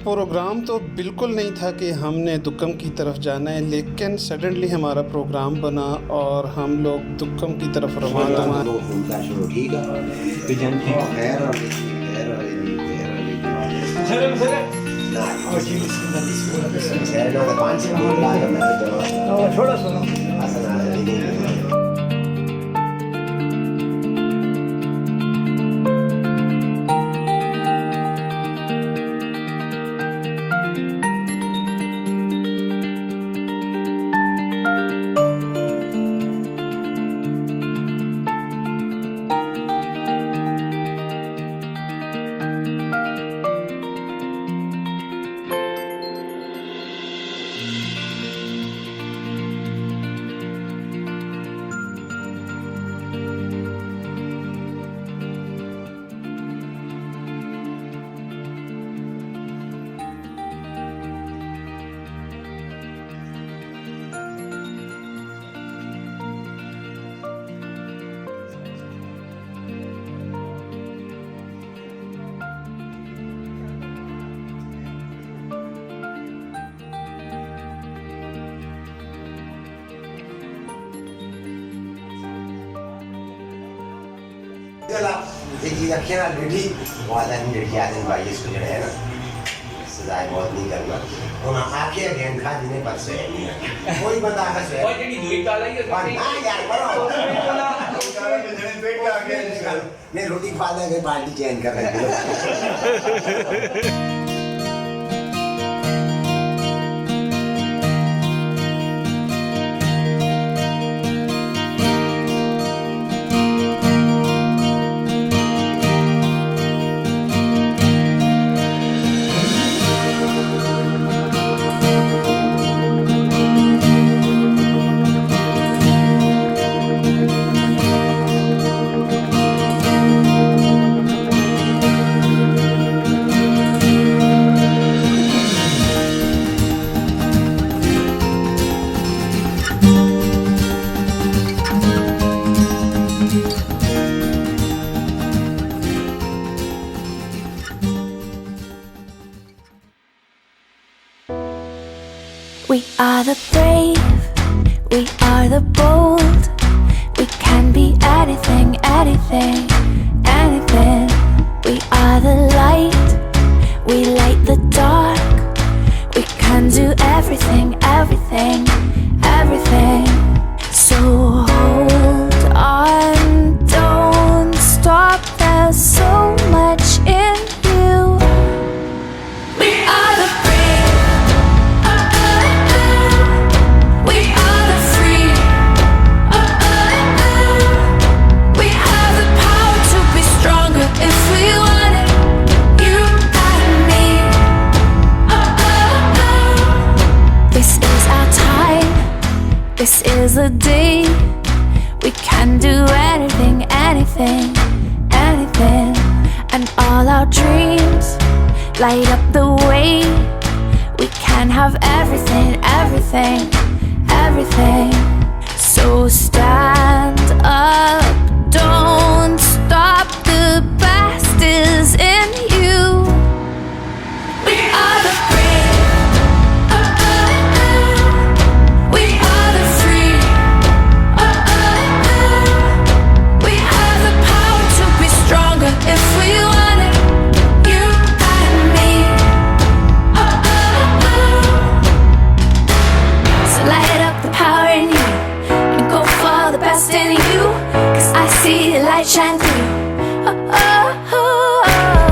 Programme तो बिल्कुल नहीं था कि हमने दुक्कम की तरफ जाना है, लेकिन सडनली हमारा प्रोग्राम बना और हम लोग दुक्कम की तरफ रवाना हुए। एक चीज रखिए ना, लेडी वाला नहीं, लेडी आदमी भाई इसको जो है ना सजाए बहुत नहीं करना। और आके गेम खा देने पर से कोई बंदा आकर से और जेडी दूई काला ही है हां यार बरो मैं रोटी खा ले गए पार्टी चेंज कर रहे हैं। We are the brave, we are the bold. We can be anything, anything, anything. We are the light, we light the dark. We can do everything, everything, everything. So hold on, don't stop, there's so much in you. We are the This is the day we can do anything, anything, anything. And all our dreams light up the way. We can have everything, everything, everything. So stand up, don't stop, the best is in you. We are the if we want it, you and me. So light up the power in you and go for the best in you, 'cause I see the light shine through. Oh, oh, oh, oh.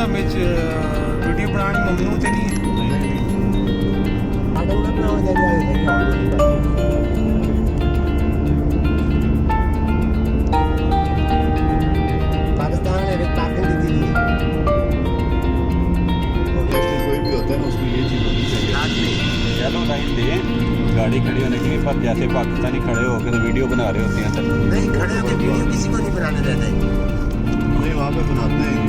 ਵਿੱਚ video ਬਣਾਉਣੀ ਮਮਨੂ ਤੇ ਨਹੀਂ ਹੈ। ਸਾਡੇ ਉਹਨਾਂ ਨਾਲ ਹੋ ਜਾਏ पाकिस्तान में पार्किंग दी थी कोई भी होता है ना उसमें ये चीज़ होनी चाहिए। चलो लाइन दे गाड़ी खड़ी होने के लिए, पर जैसे पाकिस्तानी खड़े होकर तो वीडियो बना रहे होते हैं सर। नहीं खड़े होकर वीडियो किसी को नहीं बनाने देते। नहीं वहाँ पे बनाते हैं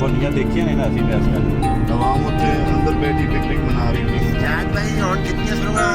दुनिया देखिए नहीं ना अभी आजकल आवाम होते हैं अंदर बैठी पिकनिक मना रही थी। जात भाई और कितने सुना